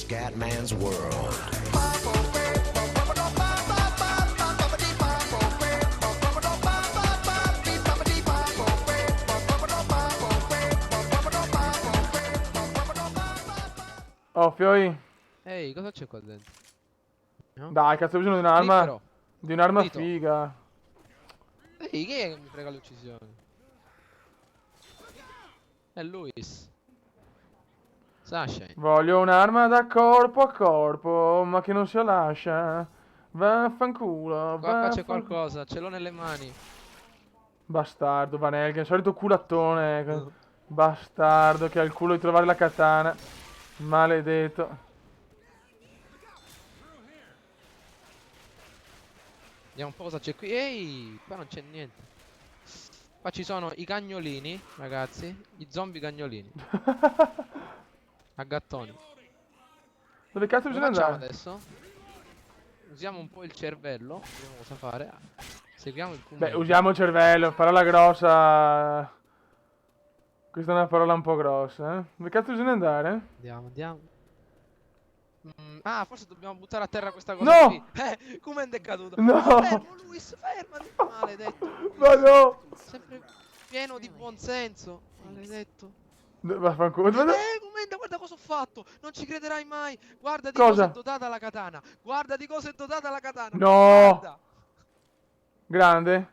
Scatman's World. Oh, Fioi. Ehi, cosa c'è qua dentro? No? Dai, cazzo, ho bisogno di un'arma. Libero. Di un'arma Dito. figa. Ehi, chi è che mi frega le uccisioni? È Luis. Sunshine. Voglio un'arma da corpo a corpo, ma che non si lascia. Vaffanculo, Qua c'è vaffanculo. qualcosa, ce l'ho nelle mani. Bastardo, Van Helgen, solito culattone. Bastardo che ha il culo di trovare la katana. Maledetto. Vediamo un po' cosa c'è qui. Ehi, qua non c'è niente. Qua ci sono i cagnolini, ragazzi. I zombie cagnolini. A gattoni. Dove cazzo Cosa bisogna facciamo andare? adesso? Usiamo un po' il cervello. Vediamo cosa fare. Seguiamo il Beh, comando. usiamo il cervello, parola grossa. Questa è una parola un po' grossa, eh? Dove cazzo bisogna andare? Andiamo. Ah, forse dobbiamo buttare a terra questa cosa No! qui. Come è caduto? No! Oh, fermo, Luis, fermati! Maledetto. Luis. Ma no! Sempre pieno di buonsenso. Maledetto. Vaffanculo. Commenda, guarda cosa ho fatto! Non ci crederai mai! Guarda di Cosa? cosa è dotata la katana! Guarda di cosa è dotata la katana! No! Guarda! Grande?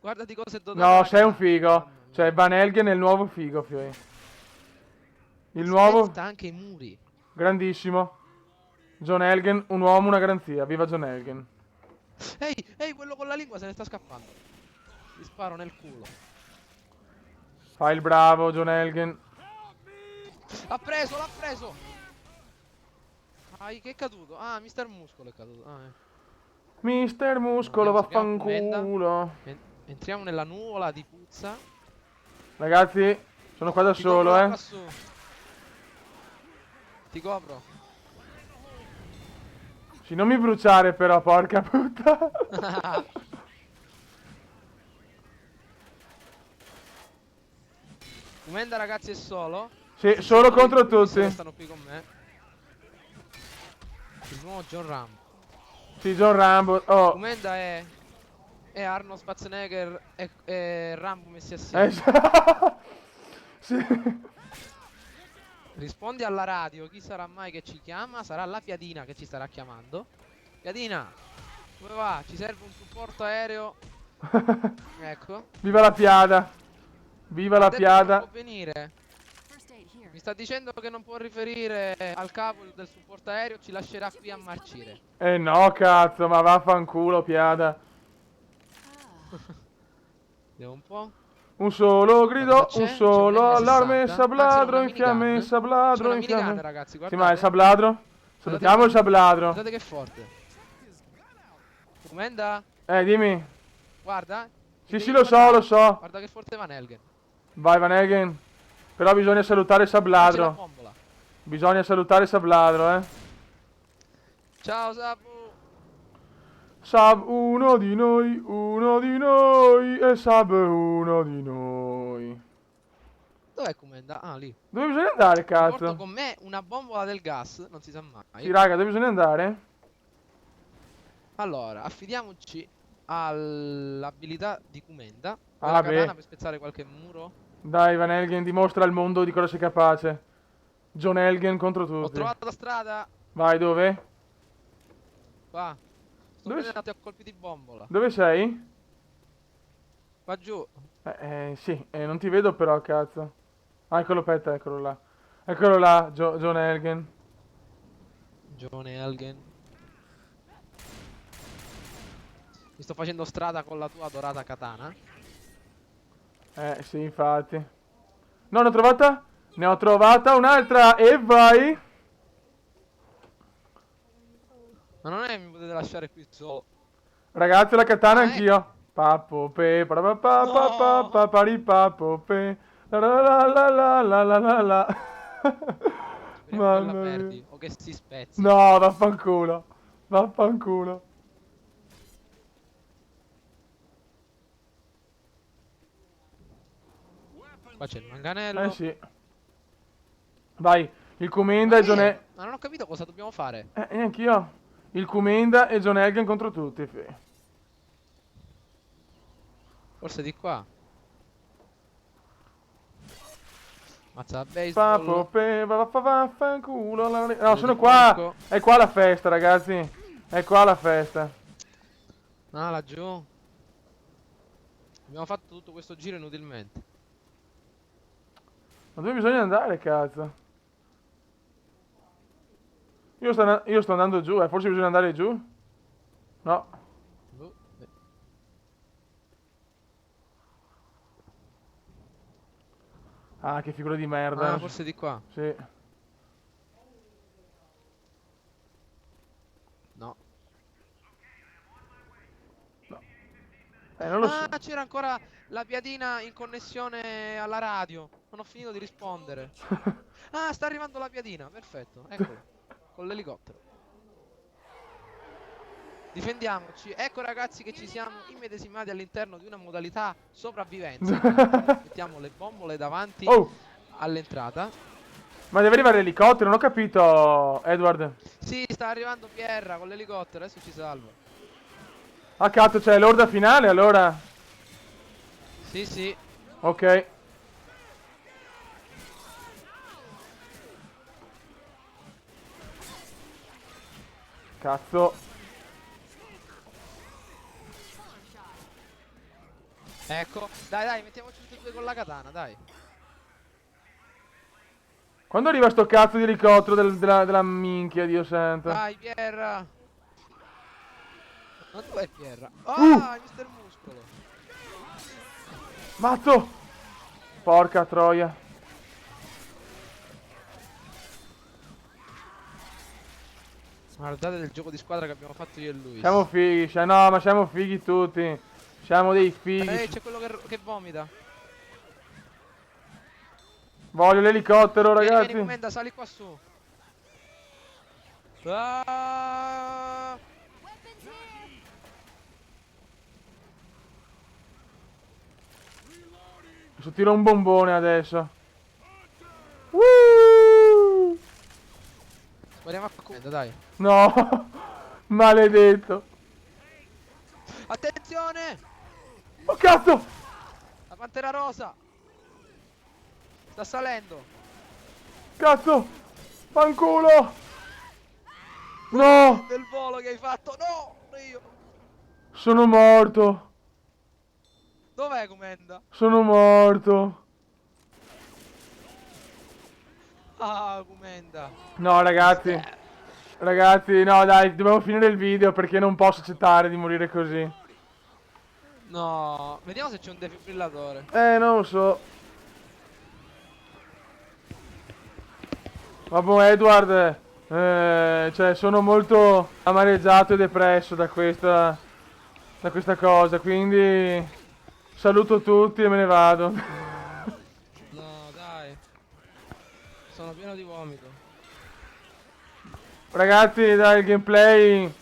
Guarda di cosa è dotata No, la sei un katana! figo. Mamma mia. Cioè, Van Helgen è il nuovo figo, Fioi. Il nuovo... Spezza anche i muri. Grandissimo. John Helgen, un uomo, una garanzia. Viva John Helgen. Ehi, quello con la lingua se ne sta scappando. Gli sparo nel culo. Fai il bravo, John Helgen. L'ha preso! Che è caduto? Ah, Mister Muscolo è caduto. Mister Muscolo, Andiamo, seguiamo vaffanculo. Entriamo nella nuvola di puzza. Ragazzi, sono qua da Ti copro solo, da eh. quassù. Ti copro. Sì, non mi bruciare però, porca puttana. Comenda, ragazzi, è solo. Sì, solo contro Tutti tutti. restano qui con me. Il nuovo John Rambo. Sì, John Rambo. Oh. Comenda è Arnold Schwarzenegger e Rambo messi assieme. Sì. Rispondi alla radio, chi sarà mai che ci chiama? Sarà la Piadina che ci starà chiamando. Piadina, come va? Ci serve un supporto aereo. Ecco. Viva la piada. Viva la Ha detto che non piada. può venire. Mi sta dicendo che non può riferire al capo del supporto aereo, ci lascerà qui a marcire. No, cazzo, ma vaffanculo, piada. Vediamo un po'. Un solo grido, Cosa c'è? un C'è un solo M60. allarme, Anzi, sabladro, no, una in fiamme, minigun. sabladro, C'è una in minigun, fiamme. ragazzi, Sì, guardate. ma il sabladro? Salutiamo il sabladro. Guardate che è forte. Comenda? Dimmi. Guarda. Sì, Devi sì, lo so, guardare. lo so. Guarda che è forte Van Helgen. Vai, Van Helgen. Però bisogna salutare il Facci la sabladro. bombola. Bisogna salutare il sabladro, eh. Ciao Sabu. Sab uno di noi e Sab uno di noi. Dov'è Comenda? Ah, lì. Dove bisogna andare, Porto cazzo? con me una bombola del gas, non si sa mai. Sì, raga, dove bisogna andare? Allora, affidiamoci all'abilità di Comenda. Ah, La beh. katana per spezzare qualche muro. Dai, Van Helgen, dimostra al mondo di cosa sei capace. John Helgen contro Ho tutti. trovato la strada. Vai, dove? Qua. Sto Dove prendendo a colpi di bombola. Dove sei? Qua giù. Sì, non ti vedo però, cazzo. Ah, eccolo, aspetta, eccolo là. Eccolo là, John Helgen. John Helgen. Mi sto facendo strada con la tua adorata katana. Sì, infatti. No, ne ho trovata? Ne ho trovata un'altra e vai. Ma non è che mi potete lasciare qui solo. Ragazzi, la katana Ah, anch'io. Pappo pe, pe. La la la la la la la la la. Speriamo che la Mamma mia. perdi o che si spezzi. No, vaffanculo. Vaffanculo. Qua c'è il manganello. Sì. Vai, il Comenda e John Ma non ho capito cosa dobbiamo fare. Neanch'io. Il Kumenda e John Elgin contro tutti, fi. Forse di qua. Mazza da Papo, baseball. vaffanculo. No, Vedo sono di qua. porco. È qua la festa, ragazzi. È qua la festa. Ah, laggiù. Abbiamo fatto tutto questo giro inutilmente. Ma dove bisogna andare, cazzo? Io sto andando giù, forse bisogna andare giù? No. Boh, beh. Ah, che figura di merda. Ah, forse di qua. Sì. No. No. Non lo so. Ah, c'era ancora la piadina in connessione alla radio. Non ho finito di rispondere. Ah, sta arrivando la piadina. Perfetto, eccolo. Con l'elicottero. Difendiamoci. Ecco ragazzi che ci siamo immedesimati all'interno di una modalità sopravvivenza. Mettiamo le bombole davanti Oh, all'entrata. ma deve arrivare l'elicottero, non ho capito, Edward. Sì, sta arrivando Pierra con l'elicottero. Adesso ci salva. Ah, cazzo, c'è l'orda finale, allora. Sì, sì. Ok. Cazzo. Ecco. Dai, dai, mettiamoci tutti e due con la katana, dai. Quando arriva sto cazzo di elicottero della minchia, Dio santo. Dai, Pierra. Ma dov'è Pierra? Uh! Ah, Mister Muscolo. Mazzo! Porca troia. Guardate del gioco di squadra che abbiamo fatto io e lui. Siamo fighi, no, ma siamo fighi tutti. Siamo dei fighi. C'è quello che vomita. Voglio l'elicottero, Vieni, ragazzi. vieni, Comenda, sali qua su. Ah! Adesso tiro un bombone adesso. Woo! Spariamo a Comenda, dai. No, maledetto. Attenzione! Oh cazzo! La pantera rosa. Sta salendo. Cazzo! Fanculo! No! Del volo che hai fatto. No! Io. Sono morto. Dov'è Comenda? Sono morto. Ah, Comenda. No, ragazzi. Ragazzi, no, dai, dobbiamo finire il video perché non posso accettare di morire così. No. Vediamo se c'è un defibrillatore. Non lo so. Vabbè, Edward, cioè, sono molto amareggiato e depresso da questa cosa, quindi saluto tutti e me ne vado. No, dai. Sono pieno di vomito. Ragazzi, dai, il gameplay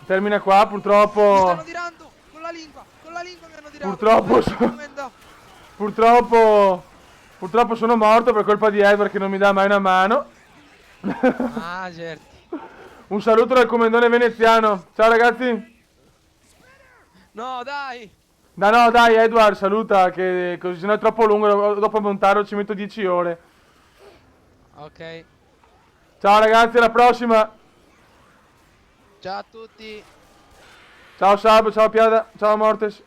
termina qua, Mi purtroppo. stanno tirando! Con la lingua! Con la lingua mi hanno tirato! Purtroppo, Comenda. purtroppo sono morto per colpa di Edward che non mi dà mai una mano. Ah, certo. Un saluto dal commendone veneziano. Ciao ragazzi. No, dai! No, dai, Edward, saluta, che così sennò è troppo lungo, dopo a montarlo ci metto 10 ore. Ok. Ciao ragazzi, alla prossima. Ciao a tutti. Ciao Sab, ciao Piada, ciao Mortes.